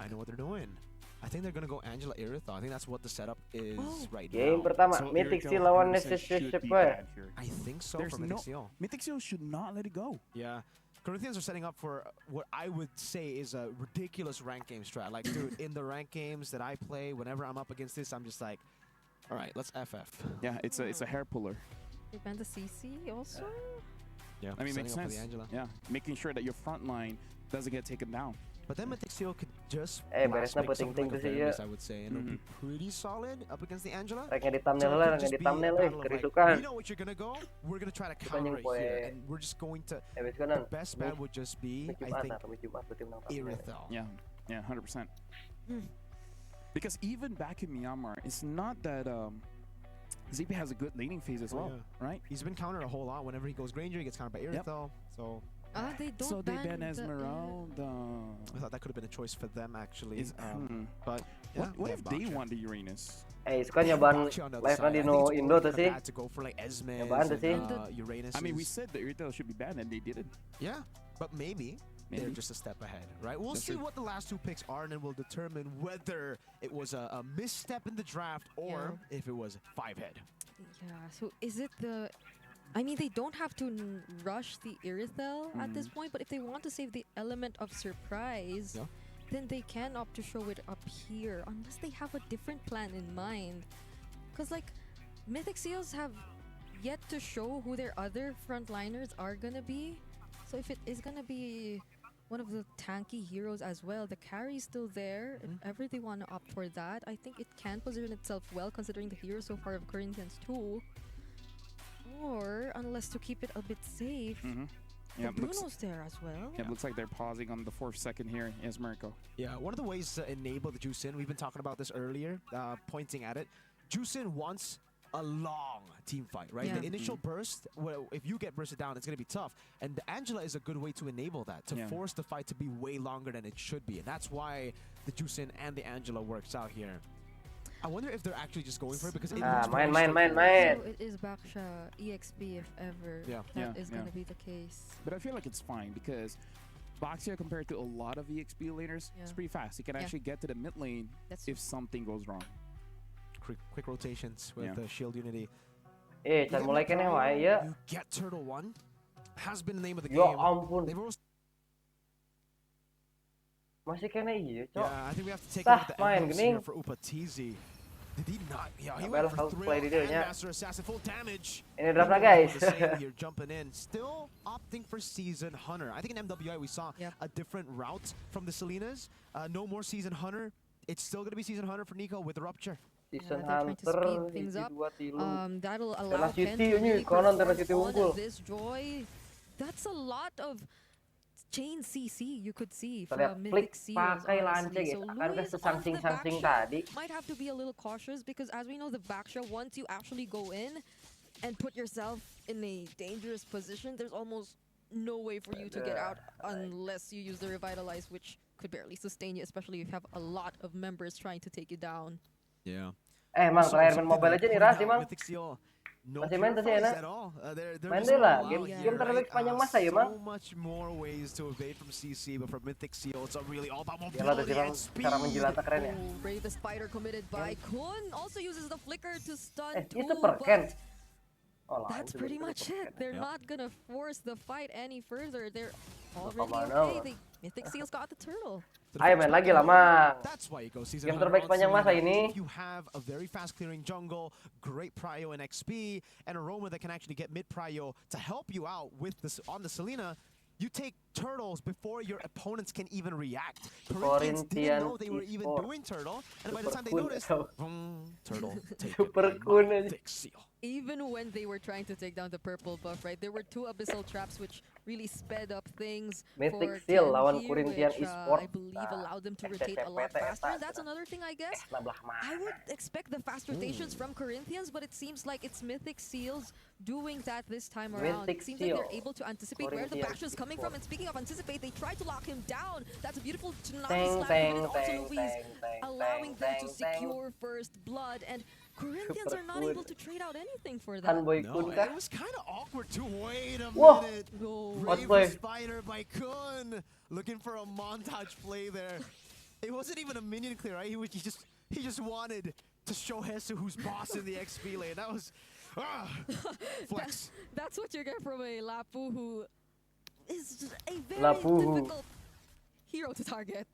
I know what they're doing. I think they're gonna go Angela Irithel. I think that's what the setup is right Game now. pertama, So Mythic Irithel Seal lawan 100% should Necessary be Shipware. bad here. I think so There's for Mythic Seal. Mythic Seal should not let it go. Yeah. Corinthians are setting up for what I would say is a ridiculous rank game strat. Like, dude, in the rank games that I play, whenever I'm up against this, I'm just like, all right, let's FF. Yeah, it's a hair puller. They banned the CC also? Yeah, I mean, makes setting up for sense. the Angela. Yeah, making sure that your front line doesn't get taken down. But then Mythic Seal could just beres na last pick something puting-ting like a tu sih, Varus, ya. I would say, and it'll be pretty solid up against the Angela. Ranknya di thumbnail So it lah, could ranknya just di be a thumbnail battle of, like, kerisukan. we know what you're gonna go. We're gonna try to Kita counter it nyumpoi. here, and we're just going to. Wis The kanan. best bet would just be, I think, Jumat tim nang thumbnail. Irithel. Yeah, 100%. Because even back in Myanmar, it's not that ZP has a good laning phase as well, right? He's been countered a whole lot. Whenever he goes Granger, he gets countered by Irithel. So They don't So they ban the- Esmeralda. I thought that could have been a choice for them actually. Is- But yeah, What if they Baksha. want the Uranus? Suka nyobaan Baksha on the other live side. na di I no think it's Indo already tuh kinda sih. bad to go for like Esme Nyobaan tuh sih. Uranus. I mean, we said the Irithel should be banned and they didn't. Yeah, but maybe they're Maybe. just a step ahead, right? We'll That's see true. what the last two picks are, and then we'll determine whether it was a misstep in the draft or if it was 5-head. Yeah, so is it the... I mean, they don't have to rush the Irithel at this point, but if they want to save the element of surprise, Yeah. then they can opt to show it up here, unless they have a different plan in mind. Because, like, Mythic Seals have yet to show who their other frontliners are gonna be. So if it is gonna be one of the tanky heroes as well, the carry's still there. If ever they want to opt for that, I think it can position itself well considering the hero so far of Corinthians too. Or, unless to keep it a bit safe, Yeah, the looks, Bruno's there as well. yeah, looks like they're pausing on the 4th second here. Esmerico. Yeah, one of the ways to enable the Juicin, we've been talking about this earlier, pointing at it. Juicin wants a long team fight, right? Yeah. The initial burst, well, if you get bursted down, it's going to be tough. And the Angela is a good way to enable that, to force the fight to be way longer than it should be. And that's why the Juicin and the Angela works out here. I wonder if they're actually just going for it because it looks Main. So it is Baksha EXP if ever Yeah. that is Yeah. going to be the case. But I feel like it's fine because Baksha, compared to a lot of EXP laners, it's pretty fast. He can actually get to the mid lane That's if something goes wrong. quick rotations with the shield unity. Can mulai kene wae ya. You get Turtle 1. Has been the name of the Ya game. ampun. They've almost Masih kene iya, Cok. Yeah, I think we have to take a look at the main emblems gening. here for Upatizi. Did he not? Yeah, he Well, went for how thrill play and dia nya. Master Assassin, full damage. Ini draft lah, He guys. goes for the save here, jumping in. Still opting for Season Hunter. I think in MWI we saw a different route from the Selenas. No more Season Hunter. It's still going to be Season Hunter for Nico with the Rupture. Season they're trying to Hunter, speed things up. That'll allow Ken City to ini, really konon perform City unggul. on this Joy. That's a lot of chain CC you could see Kita lihat from klik Mythic Seals, pakai honestly. lancing, So akankah Luis on the sesangsing-sangsing Baksha tadi? might have to be a little cautious because as we know the Baksha, once you actually go in and put yourself in a dangerous position, there's almost no way for you to get out unless you use the Revitalize, which could barely sustain you, especially if you have a lot of members trying to take you down. Yeah. Mang, terakhir main Mobile Legends nih, Ras, sih, Mang. No Masih main tuh sih, purifies Enak. at all. They're Main just deh lah, all game out here, game terbaik right? sepanjang masa ya, Mang. So much more ways to evade from CC, but for Mythic Seal, it's really all about Yalah tuh mobility sih, Mang. and speed. Cara menjilatnya keren ya. Oh, Brave the Spider committed by Kun. Also uses the flicker to stun Itu Tool, per Ken. but Oh, that's pretty much it. They're not gonna force the fight any further. They're already Mana? okay. Mythic Seals got the turtle. Ayo main lagi lah, Mang. That's why you go Season Game Hunter terbaik on sepanjang masa Selena. ini. If you have a very fast clearing jungle, great prio and XP, and a roamer that can actually get mid prio to help you out with this on the Selena, you take turtles before your opponents can even react. Corinthians didn't know they were even doing turtle, and by the time they noticed, turtle taken Super by Kun. Mythic Seal. Even when they were trying to take down the purple buff, right? There were 2 abyssal traps which really sped up things Mythic for Seal Ken lawan here, Corinthians which, esports. I believe allowed them to rotate a lot faster. That's another thing, I guess. I would expect the fast rotations from Corinthians, but it seems like it's Mythic Seals doing that this time around. Mythic It seems like they're Seal. able to anticipate where the Corinthians Baksha is coming from. And speaking of anticipate, they try to lock him down. That's a beautiful Tsunami Tang, Slam, tang, and also tang, Luis tang, allowing them tang, to tang. secure first blood. And Corinthians are not able to trade out anything for that. Fanboy No, Kun and kah? it was kind of awkward too. Wait a Whoa. minute. No. What Brave play? Spider by Kun. Looking for a montage play there. It wasn't even a minion clear, right? He just wanted to show Hesu who's boss in the XP lane. That was flex. That's what you get from a Lapu who is a very Lapu. difficult hero to target.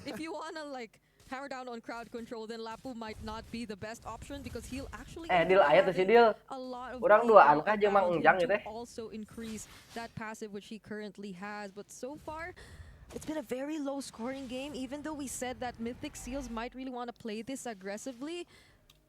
If you wanna like hammer down on crowd control, then Lapu might not be the best option because he'll actually Deal aya tuh si Deal. a lot of Kurang weight 2 angka aja Mang around Enjang him gitu to also increase that passive which he currently has. But so far, it's been a very low scoring game. Even though we said that Mythic Seals might really want to play this aggressively,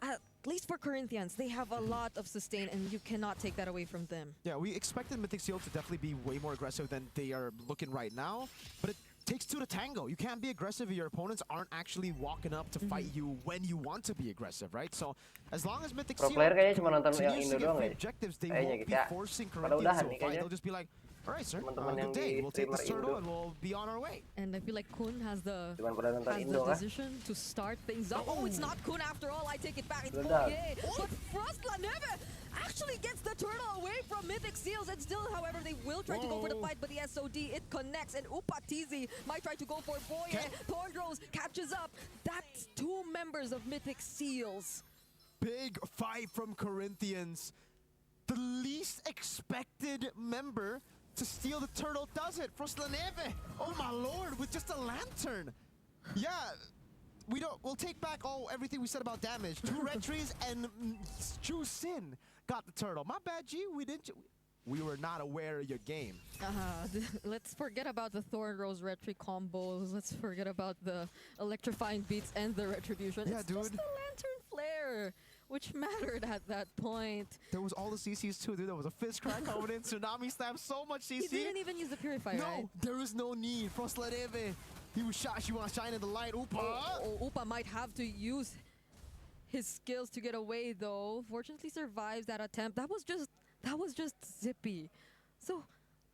at least for Corinthians, they have a lot of sustain and you cannot take that away from them. Yeah, we expected Mythic Seal to definitely be way more aggressive than they are looking right now, but it takes two to tango. You can't be aggressive if your opponents aren't actually walking up to fight you when you want to be aggressive, right? So as long as Mythic Pro Seal player kayaknya cuma nonton yang continues Indo to get doang free ya. objectives, they Kayaknya won't gitu be ya. forcing Pada Corinthians udahan to nih fight. kayaknya. They'll just be like, all right, sir, Teman-teman yang good day. di We'll take this streamer turtle Indo. and we'll be on our way. And I feel like Kun has the Cuman pada nonton Indo kan. decision to start things up. Oh, it's not Kun after all. I take it back. It's Benar. Boye. But Frost Laneve actually gets the turtle away from Mythic Seals. And still, however, they will try to go for the fight. But the SOD, it connects. And Upatizi might try to go for Boye. Thornrose catches up. That's 2 members of Mythic Seals. Big fight from Corinthians. The least expected member to steal the turtle does it. Froslaneve, oh my lord, with just a lantern. Yeah, we'll take back everything we said about damage. 2 red trees and Chu Sin got the turtle. My bad, G. We were not aware of your game. Let's forget about the Thorn Rose Retri combos. Let's forget about the electrifying beats and the retribution. Yeah, it's dude. just the lantern flare, which mattered at that point. There was all the CCs too, dude. There was a fist crack coming in, tsunami slam, so much CC. He didn't even use the purifier, No, right? there is no need. Froslaneve, he was shot. She want to shine in the light. Upa. Upa might have to use his skills to get away, though. Fortunately, survives that attempt. That was just Zippy. So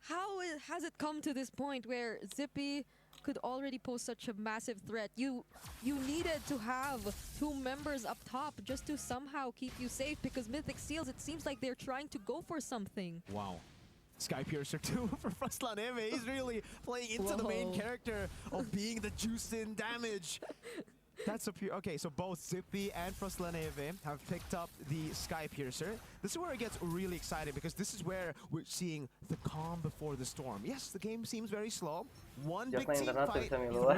how has it come to this point where Zippy could already pose such a massive threat? You needed to have 2 members up top just to somehow keep you safe, because Mythic Seals, it seems like they're trying to go for something. Wow. Sky Piercer too for Froslaneve. He's really playing into the main character of being the juice in damage. That's a pure. Okay, so both Zippy and Froslaneve have picked up the Sky Piercer. This is where it gets really exciting, because this is where we're seeing the calm before the storm. Yes, the game seems very slow. One big team fight, 3 stacks on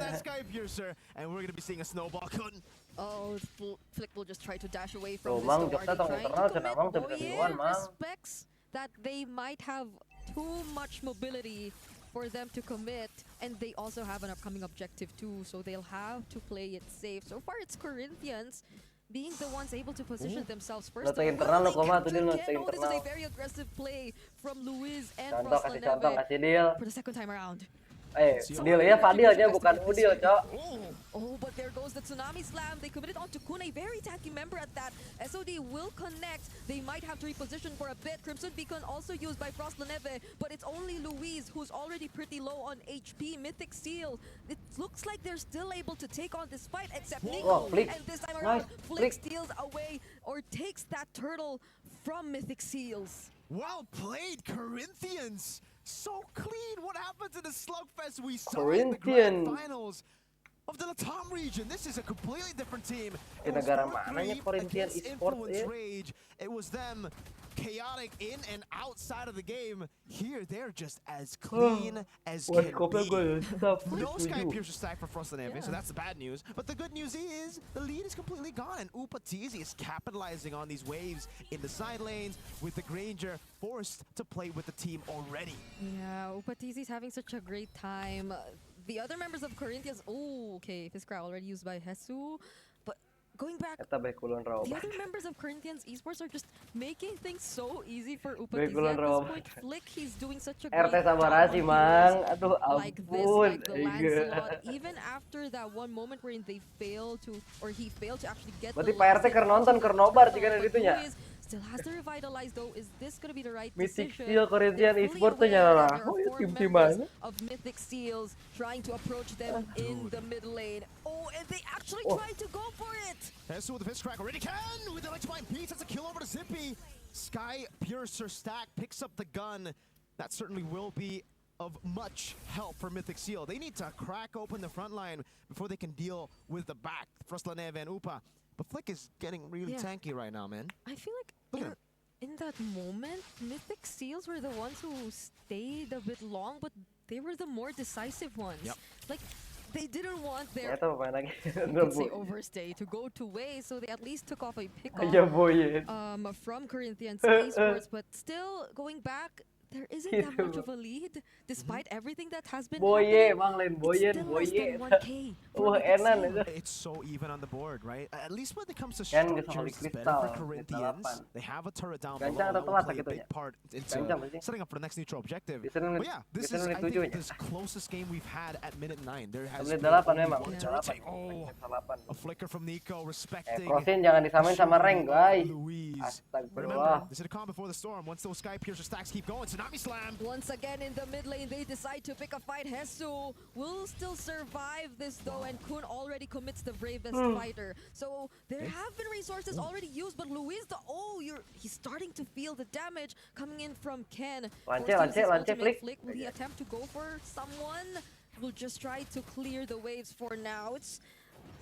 that Sky Piercer, and we're gonna be seeing a snowball. Oh, Flick will just try to dash away from this. Mang, Already Jogja tong trying internal, to kena commit. Mang tuh bisa Boye duluan, Mang. respects that they might have too much mobility for them to commit, and they also have an upcoming objective too, so they'll have to play it safe. So far, it's Corinthians being the ones able to position themselves first. Nota internal lo koma tuh This Deal, is nota a internal. very aggressive play from Luiz and Contoh, kasih Deal. for the second time around. Deal ya Fadil aja, bukan Udil, Cok. Oh, but there goes the Tsunami Slam. They committed onto Kun, a very tanky member at that. SOD will connect. They might have to reposition for a bit. Crimson Beacon also used by Froslaneve, but it's only Louise who's already pretty low on HP. Mythic Seal, it looks like they're still able to take on this fight, except Nico. Flick. And this time around, Nice. Flick steals away or takes that turtle from Mythic Seals. Well played, Corinthians. So clean. What happened to the slugfest we saw in the grand Corinthian. finals of the Latam region? This is a completely different team. Di It was negara 4-3 mananya Corinthian against ESPORTS Influence ya? Rage. It was them chaotic in and outside of the game. Here, they're just as clean as can be. No Sky Piercer stack for Froslaneve, so that's the bad news. But the good news is the lead is completely gone, and Upatizi is capitalizing on these waves in the side lanes, with the Granger forced to play with the team already. Yeah, Upatizi's having such a great time. The other members of Corinthians, okay, Fiskra already used by Hesu, but going back, Kata baik kulon rawa. the other members of Corinthians esports are just making things so easy for Baik Upatizi kulon at rawa. this point. Flick, he's doing such a great RT job sabar on sih, heroes Mang. Aduh, like this, ampun. like the Lancelot. Even after that one moment wherein they failed to, or he failed to actually get Berarti the Pak RT last keur hit nonton, onto keur the nobar turtle, jika but gitu nya. Luis still has to revitalize though. Is this gonna be the right Mythic decision? Seal Corinthian They're fully esports tuh aware nyala. that there are Oh, ya 4 tim-tim members mana? of Mythic Seals trying to approach them in the mid lane. Oh, and they actually tried to go for it! Hesu with the fist crack already can with the electrifying beats. That's a kill over to Zippy. Sky Piercer stack picks up the gun. That certainly will be of much help for Mythic Seal. They need to crack open the front line before they can deal with the back. Frostlaneve and Upa. But Flick is getting really tanky right now, man. I feel Look at like in that moment, Mythic Seals were the ones who stayed a bit long, but they were the more decisive ones. Yep. Like, they didn't want their Ternyata pemain lagi. let's say overstay to go to waste, so they at least took off a pick-off Ya boy. from Corinthians esports, but still going back, there isn't that much of a lead despite everything that has been Boye, happening. Mang Len It's Boyen, still less than Boye. 1K for Wah, Mythic enak Seal. itu. It's so even on the board, right? At least when it comes to Kan structures, bisa holy it's better crystal, for Corinthians. delapan. They have a turret down Gancang below. atau That will telat play a gitu big ya? part into Gancang pasti. setting up for the next neutral objective. Bisa menit- But yeah, this bisa is, menit I think, 7 nya. the closest game we've had at minute 9. There has Menit been 8 only memang, one menit turret 8. take. Oh, Menit 8. a flicker from Nico, respecting Crossing jangan disamain sama rank, guys. Louise. But Astagfirullah. remember, this is a calm before the storm. Once those Sky Piercer stacks keep going, Tsunami Slam. Once again in the mid lane, they decide to pick a fight. Hesu will still survive this though, and Kun already commits the bravest fighter. So there have been resources already used, but Luis, he's starting to feel the damage coming in from Ken. Lance, Forced to use lance, his lance, ultimate flick. Will he attempt to go for someone? We'll just try to clear the waves for now.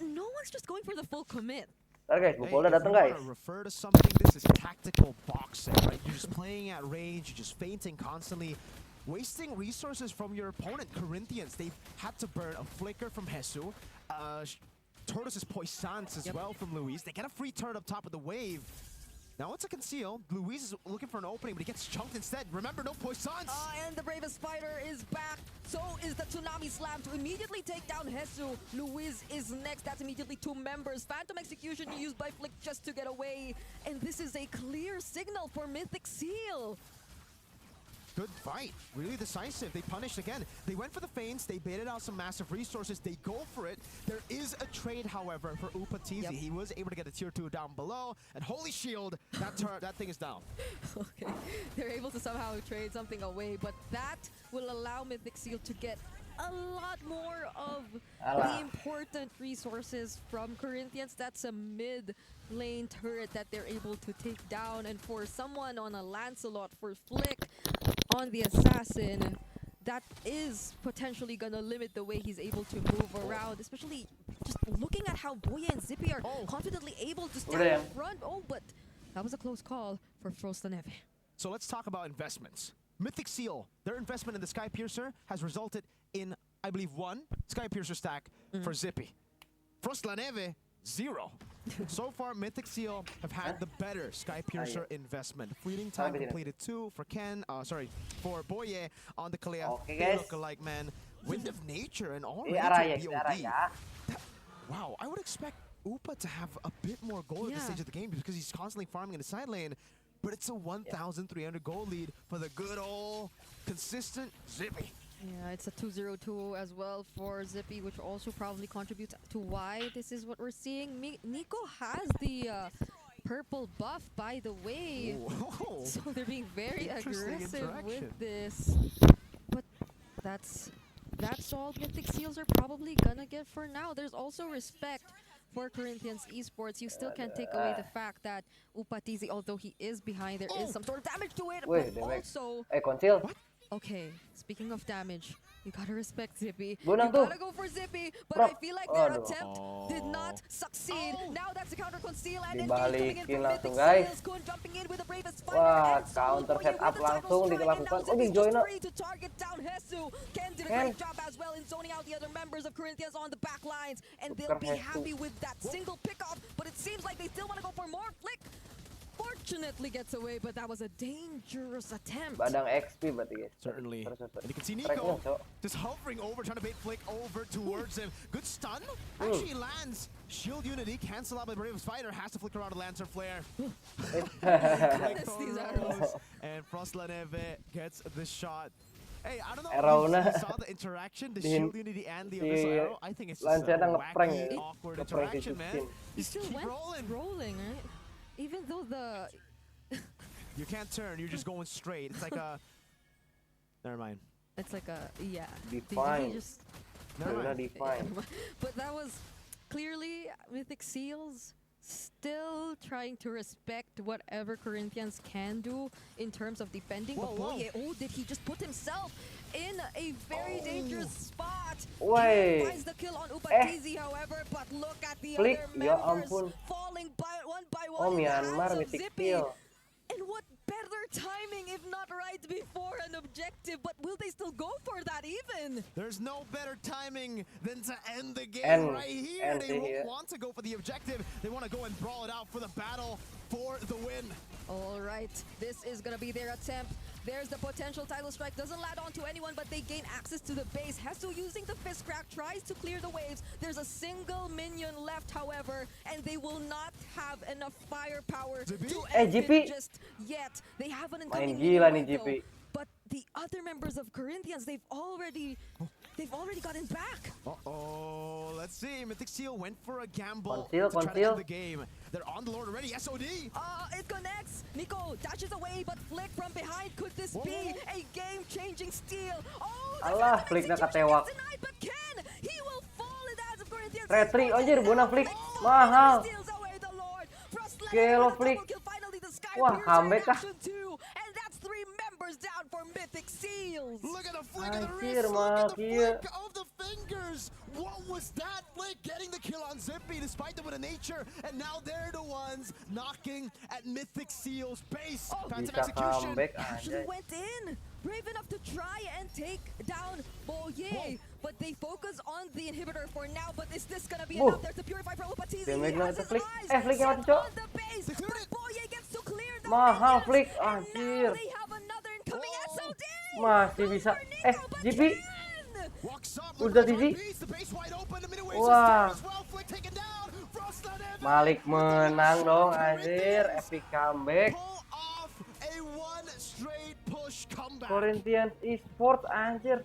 No one's just going for the full commit. Ntar guys, Hey, Bukol udah if datang you guys. wanna refer to something, this is tactical boxing, right? You're just playing at range, you're just feinting constantly, wasting resources from your opponent. Corinthians, they've had to burn a flicker from Hesu, Tortoise's Poissance as well from Luis. They get a free turn up top of the wave. Now it's a conceal. Luis is looking for an opening, but he gets chunked instead. Remember, no Poissance! And the bravest fighter is back. So is the Tsunami Slam to immediately take down Hesu. Luis is next. That's immediately 2 members. Phantom Execution used by Flick just to get away. And this is a clear signal for Mythic Seal. Good fight. Really decisive. They punished again. They went for the feints. They baited out some massive resources. They go for it. There is a trade, however, for Upatizi. Yep. He was able to get a tier 2 down below. And holy shield, that thing is down. Okay, they're able to somehow trade something away, but that will allow Mythic Seal to get a lot more of the important resources from Corinthians. That's a mid lane turret that they're able to take down, and for someone on a Lancelot, for Flick on the Assassin, that is potentially gonna limit the way he's able to move around, especially just looking at how Boye and Zippy are confidently able to stand in front. Oh, but that was a close call for Frostlaneve. So let's talk about investments. Mythic Seal, their investment in the Sky Piercer has resulted in, I believe, 1 Sky Piercer stack for Zippy. Frostlaneve, 0. So far, Mythic Seal have had the better Sky Piercer investment. Fleeting time completed 2 for for Boye on the Kalea. Okay, They guys. look alike, man. Wind of Nature and all Arah ya, BOD. arah ya. Wow, I would expect Upa to have a bit more gold at this stage of the game because he's constantly farming in the side lane. But it's a 1,300 gold lead for the good old consistent Zippy. Yeah, it's a 2-0-2 as well for Zippy, which also probably contributes to why this is what we're seeing. Nico has the purple buff, by the way. Whoa. So they're being very Interesting aggressive interaction. with this. But that's all Mythic Seals are probably gonna get for now. There's also respect for Corinthians esports. You still can't take away the fact that Upatizi, although he is behind, there is some sort of damage to it. Wait, But also, Conceal. okay, speaking of damage, you gotta respect Zippy. Bunang You tuh. gotta go for Zippy, but Bro. I feel like their Aduh. attempt did not succeed. Now that's the counter conceal and engage Dibalikin coming in from langsung, Mythic guys. Seals. Kun jumping in with the bravest fighter. Wah, and so counter Boye setup with the title langsung strike, and dilakukan. now Oh, Zippy's di-join, just no. free to target down Hesu. Ken did a Ken. great job as well in zoning out the other members of Corinthians on the back lines, and they'll Tukar be Hesu. happy with that single pickoff, but it seems like they still want to go for more. Flick fortunately gets away, but that was a dangerous attempt. Badang XP berarti guys. Certainly. Terus. And you can see Tracknya, Nico Cok. just hovering over, trying to bait Flick over towards him. Good stun. Actually lands. Shield Unity cancel out by the Bravest Fighter. Has to flicker out a Lantern Flare. These arrows. And Frostlaneve gets the shot. Hey, I don't know Arrow-nya. if you saw the interaction, the Di- Shield Unity and the di- Abyssal Arrow. I think it's just Lancenya a ngeprank wacky, ya. awkward Ngeprank interaction, di man. scene. He Just still keep went rolling. right? Even though the You can't turn, you're just going straight. It's like a... Never mind. it's like a Define. He just Never Luna mind. define. but that was clearly Mythic Seals still trying to respect whatever Corinthians can do in terms of defending. Whoa, But whoa. Boye, oh, did he just put himself in a very dangerous spot? Wey. He finds the kill on Upatizi, however, but look at the Flick, other ya members ampun. falling one by Oh, one in the Myanmar hands of mythic Zippy. kill. And what better timing if not right before an objective? But will they still go for that even? There's no better timing than to end the game End. right here. End They here. won't want to go for the objective. They want to go and brawl it out for the battle for the win. All right, this is gonna be their attempt. There's the potential title strike. Doesn't land onto anyone, but they gain access to the base. Hesu using the fist crack, tries to clear the waves. There's a single minion left, however, and they will not have enough firepower GP? to Eh, end GP? it just yet. They have an incoming Main gila minion nih, though. GP. But the other members of Corinthians, they've already gotten back. Uh-oh, let's see. Mythic Seal went for a gamble Conceal, to try to conceal. end the game. They're on the Lord already. SOD. It connects. Nico dashes away, but Flick from behind. Could this be a game-changing steal? Oh, the Alah, Flick Flick na situation ketewak. gets denied, but Ken, he will fall in the hands of Corinthians. Retri, anjir, bunuh Flick. Oh, Mahal. steals away the Lord. Frostland Gelo, with a Flick. double kill. Finally, the Sky Wah, Piercer in comeback kah. action too. And that's 3 members down for Mythic Seals. Look at the flick of the Anjir, wrist. Look at the Makia. flick of the fingers. What was that flick? Getting the kill on Zippy despite the win of nature. And now they're the ones knocking at Mythic Seal's base. Phantom Bisa execution. comeback Actually anjay. went in. Brave enough to try and take down Boye. But they focus on the inhibitor for now. But is this gonna be Buh. enough? There's the Purify from Upatizi. Damage He na has itu his Flick. eyes Flick yang set mati, Cok. on the base. They cleared But it. Boye gets to clear the Mahal, minions. Flick. And Anjir. now they have another incoming SOD. Masih Go bisa. for Nico, but GP. Ken! Walks up. Udah, look at Didi. the piece, the base wide open. The minute Wah. down as well. Flick taken down. Frostland Evan. Malik menang dong anjir. Epic comeback. Pull off a one straight push comeback. Corinthians eSports anjir.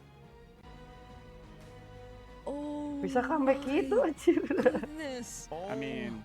Oh Bisa comeback my gitu anjir. goodness. I mean,